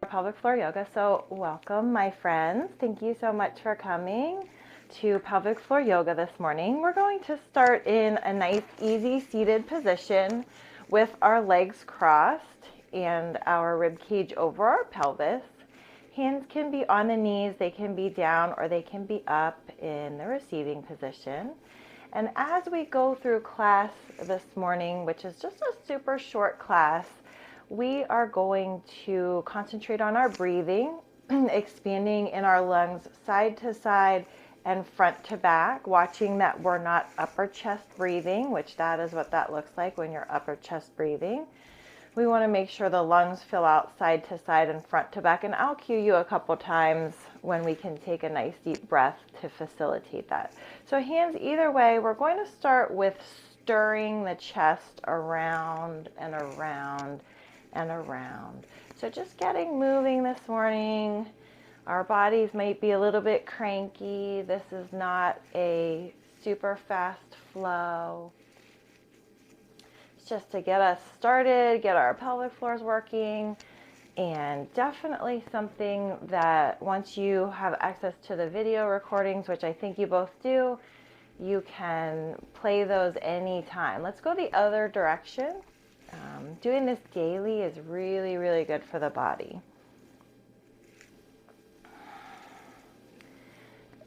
Pelvic floor yoga. So welcome, my friends. Thank you so much for coming to pelvic floor yoga this morning. We're going to start in a nice, easy seated position with our legs crossed and our rib cage over our pelvis. Hands can be on the knees, they can be down, or they can be up in the receiving position. And as we go through class this morning, which is just a super short class, we are going to concentrate on our breathing, expanding in our lungs side to side and front to back, watching that we're not upper chest breathing, which that is what that looks like when you're upper chest breathing. We want to make sure the lungs fill out side to side and front to back, and I'll cue you a couple times when we can take a nice deep breath to facilitate that. So hands either way. We're going to start with stirring the chest around and around and around. So just getting moving this morning. Our bodies might be a little bit cranky. This is not a super fast flow. It's just to get us started, get our pelvic floors working, and definitely something that once you have access to the video recordings, which I think you both do, you can play those anytime. Let's go the other direction. Doing this daily is really, really good for the body.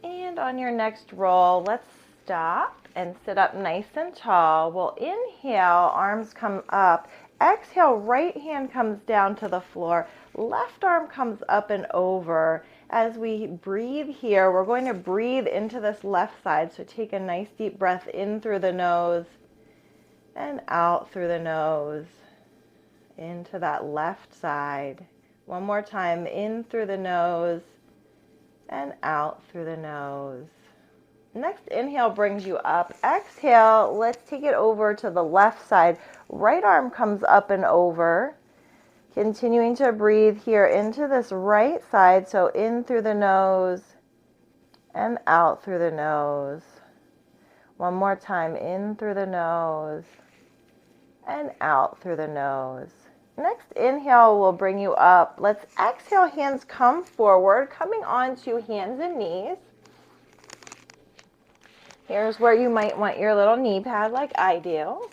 And on your next roll, let's stop and sit up nice and tall. We'll inhale, arms come up. Exhale, right hand comes down to the floor. Left arm comes up and over. As we breathe here, we're going to breathe into this left side. So take a nice deep breath in through the nose and out through the nose into that left side. One more time, in through the nose and out through the nose. Next inhale brings you up. Exhale, let's take it over to the left side. Right arm comes up and over. Continuing to breathe here into this right side. So in through the nose and out through the nose. One more time, in through the nose and out through the nose. Next inhale will bring you up. Let's exhale, hands come forward, coming onto hands and knees. Here's where you might want your little knee pad like I do.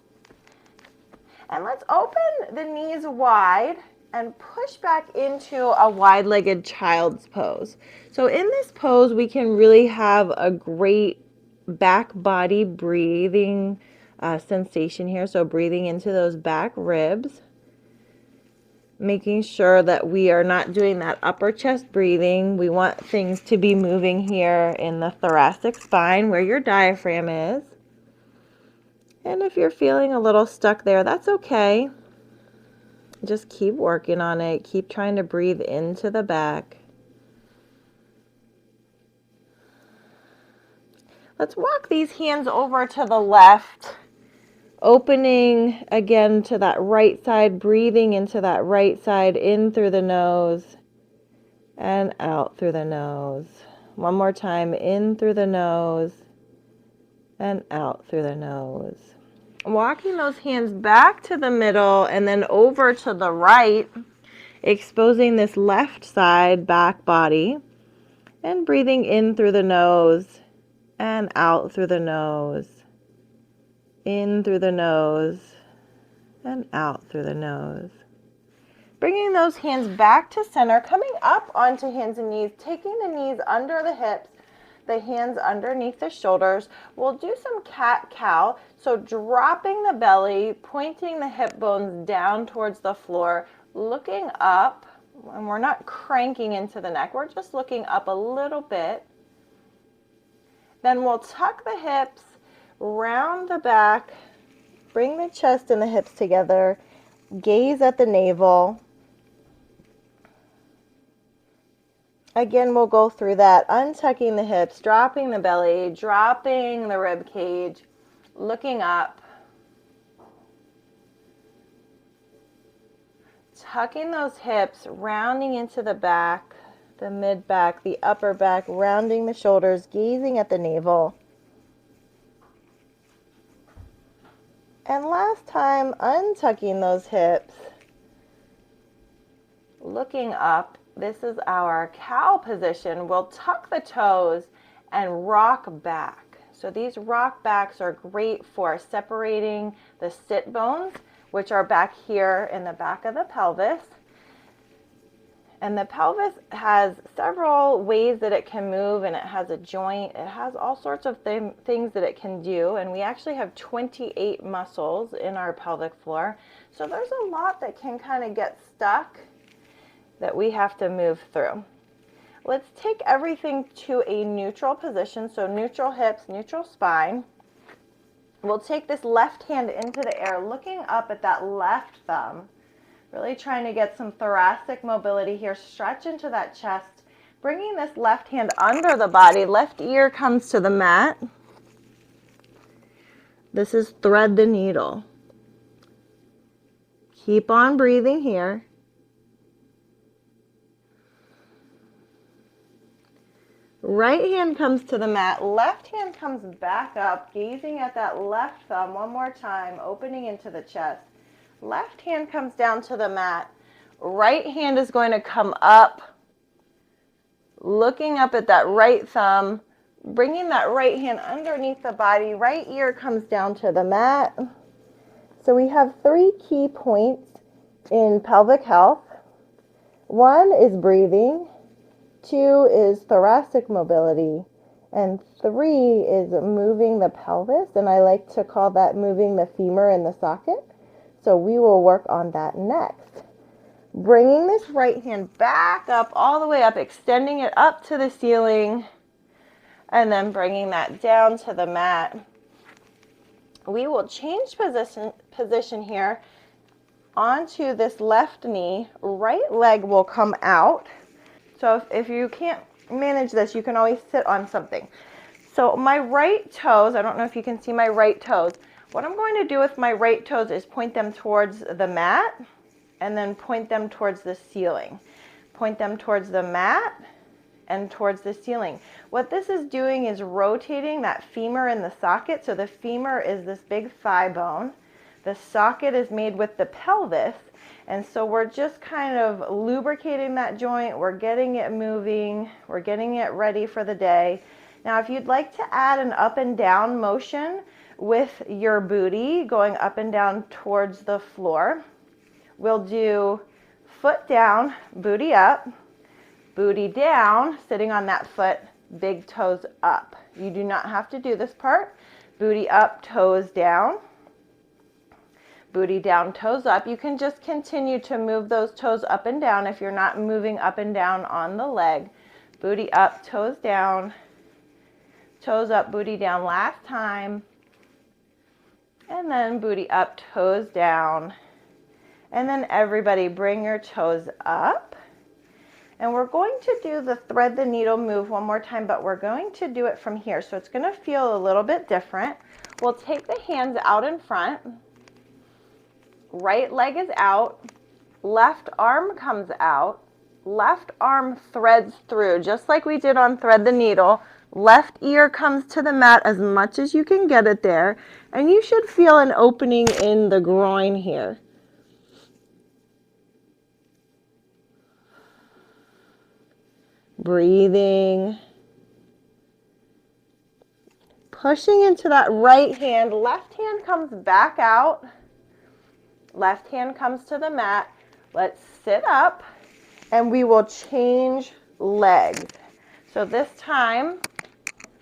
And let's open the knees wide and push back into a wide-legged child's pose. So in this pose, we can really have a great back body breathing sensation here. So breathing into those back ribs, making sure that we are not doing that upper chest breathing. We want things to be moving here in the thoracic spine where your diaphragm is. And if you're feeling a little stuck there, that's okay. Just keep working on it. Keep trying to breathe into the back. Let's walk these hands over to the left. Opening again to that right side, breathing into that right side, in through the nose and out through the nose. One more time, in through the nose and out through the nose. Walking those hands back to the middle and then over to the right, exposing this left side back body and breathing in through the nose and out through the nose. In through the nose and out through the nose. Bringing those hands back to center, coming up onto hands and knees, taking the knees under the hips, the hands underneath the shoulders. We'll do some cat-cow, so dropping the belly, pointing the hip bones down towards the floor, looking up, and we're not cranking into the neck, we're just looking up a little bit. Then we'll tuck the hips, round the back, bring the chest and the hips together, gaze at the navel. Again, we'll go through that, untucking the hips, dropping the belly, dropping the rib cage, looking up, tucking those hips, rounding into the back, the mid-back, the upper back, rounding the shoulders, gazing at the navel. And last time, untucking those hips, Looking up, this is our cow position. We'll tuck the toes and rock back. So these rock backs are great for separating the sit bones, which are back here in the back of the pelvis. And the pelvis has several ways that it can move, and it has a joint. It has all sorts of things that it can do. And we actually have 28 muscles in our pelvic floor. So there's a lot that can kind of get stuck that we have to move through. Let's take everything to a neutral position. So neutral hips, neutral spine. We'll take this left hand into the air, looking up at that left thumb. Really trying to get some thoracic mobility here. Stretch into that chest. Bringing this left hand under the body. Left ear comes to the mat. This is thread the needle. Keep on breathing here. Right hand comes to the mat. Left hand comes back up, gazing at that left thumb one more time, opening into the chest. Left hand comes down to the mat. Right hand is going to come up, looking up at that right thumb, bringing that right hand underneath the body. Right ear comes down to the mat. So we have 3 key points in pelvic health. 1 is breathing, 2 is thoracic mobility, and 3 is moving the pelvis, and I like to call that moving the femur in the socket. So we will work on that next. Bringing this right hand back up, all the way up, extending it up to the ceiling, and then bringing that down to the mat. We will change position here onto this left knee. Right leg will come out. So if you can't manage this, you can always sit on something. So my right toes, I don't know if you can see my right toes. What I'm going to do with my right toes is point them towards the mat and then point them towards the ceiling. Point them towards the mat and towards the ceiling. What this is doing is rotating that femur in the socket. So the femur is this big thigh bone. The socket is made with the pelvis. And so we're just kind of lubricating that joint. We're getting it moving. We're getting it ready for the day. Now, if you'd like to add an up and down motion with your booty going up and down towards the floor, we'll do foot down, booty up, booty down, sitting on that foot, big toes up. You do not have to do this part. Booty up, toes down. Booty down, toes up. You can just continue to move those toes up and down if you're not moving up and down on the leg. Booty up, toes down, toes up, booty down last time. And then booty up, toes down. And then everybody bring your toes up. And we're going to do the thread the needle move one more time, but we're going to do it from here. So it's going to feel a little bit different. We'll take the hands out in front. Right leg is out. Left arm comes out. Left arm threads through, just like we did on thread the needle. Left ear comes to the mat as much as you can get it there. And you should feel an opening in the groin here. Breathing. Pushing into that right hand. Left hand comes back out. Left hand comes to the mat. Let's sit up and we will change legs. So this time,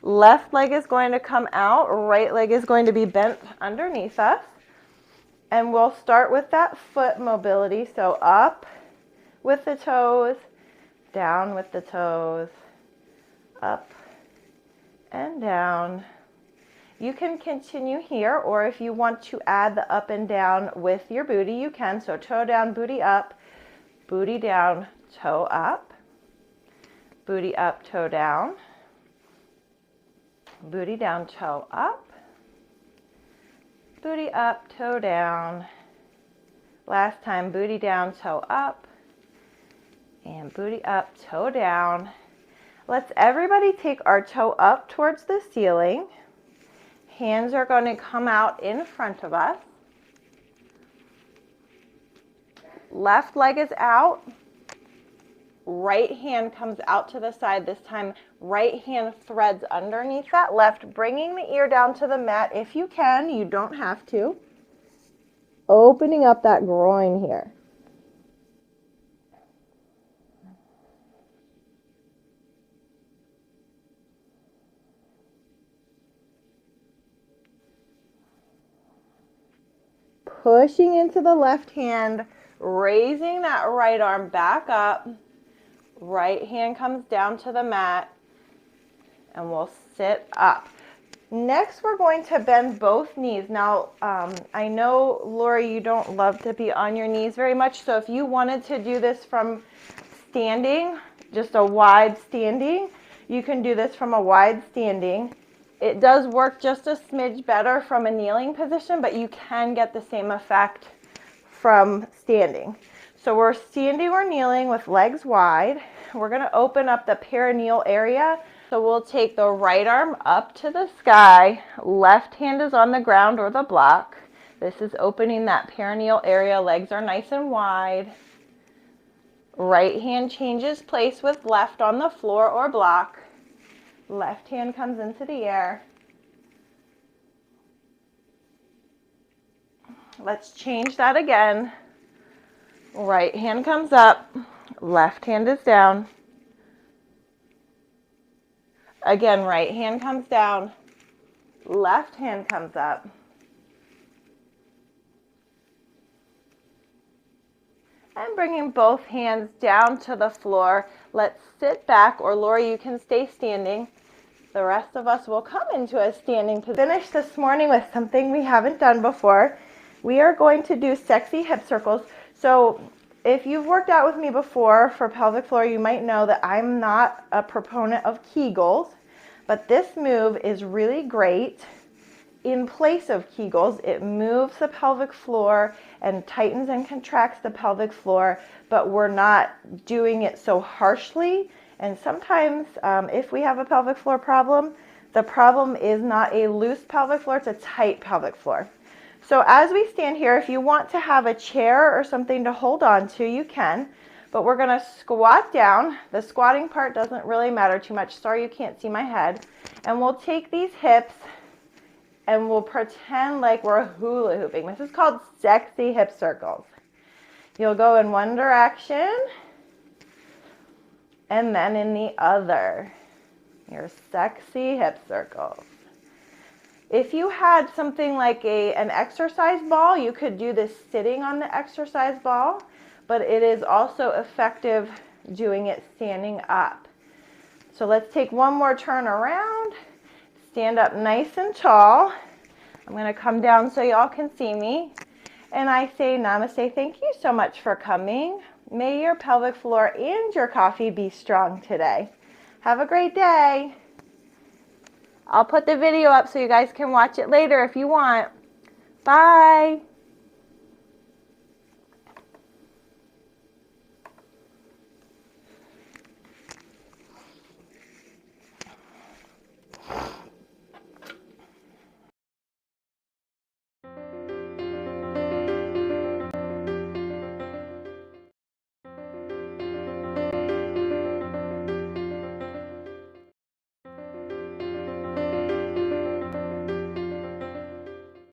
left leg is going to come out, right leg is going to be bent underneath us. And we'll start with that foot mobility. So up with the toes, down with the toes, up and down. You can continue here, or if you want to add the up and down with your booty, you can. So toe down, booty down, toe up, booty up, toe down, booty down, toe up, booty up, toe down. Last time, booty down, toe up, and booty up, toe down. Let's everybody take our toe up towards the ceiling. Hands are going to come out in front of us. Left leg is out. Right hand comes out to the side. This time, right hand threads underneath that left, bringing the ear down to the mat if you can. You don't have to. Opening up that groin here. Pushing into the left hand, raising that right arm back up. Right hand comes down to the mat, and we'll sit up. Next, we're going to bend both knees. Now, I know, Lori, you don't love to be on your knees very much, so if you wanted to do this from standing, just a wide standing, you can do this from a wide standing. It does work just a smidge better from a kneeling position, but you can get the same effect from standing. So we're standing or kneeling with legs wide. We're going to open up the perineal area. So we'll take the right arm up to the sky. Left hand is on the ground or the block. This is opening that perineal area. Legs are nice and wide. Right hand changes place with left on the floor or block. Left hand comes into the air. Let's change that again. Right hand comes up. Left hand is down. Again, right hand comes down. Left hand comes up. And bringing both hands down to the floor. Let's sit back, or Lori, you can stay standing. The rest of us will come into a standing position. Finish this morning with something we haven't done before. We are going to do sexy hip circles. So if you've worked out with me before for pelvic floor, you might know that I'm not a proponent of Kegels, but this move is really great. In place of Kegels, it moves the pelvic floor and tightens and contracts the pelvic floor, but we're not doing it so harshly. And sometimes if we have a pelvic floor problem, the problem is not a loose pelvic floor, it's a tight pelvic floor. So as we stand here, if you want to have a chair or something to hold on to, you can, but we're going to squat down. The squatting part doesn't really matter too much. Sorry you can't see my head. And we'll take these hips and we'll pretend like we're hula hooping. This is called sexy hip circles. You'll go in one direction and then in the other. Your sexy hip circles. If you had something like an exercise ball, you could do this sitting on the exercise ball, but it is also effective doing it standing up. So let's take one more turn around. Stand up nice and tall. I'm going to come down so y'all can see me. And I say namaste. Thank you so much for coming. May your pelvic floor and your coffee be strong today. Have a great day. I'll put the video up so you guys can watch it later if you want. Bye.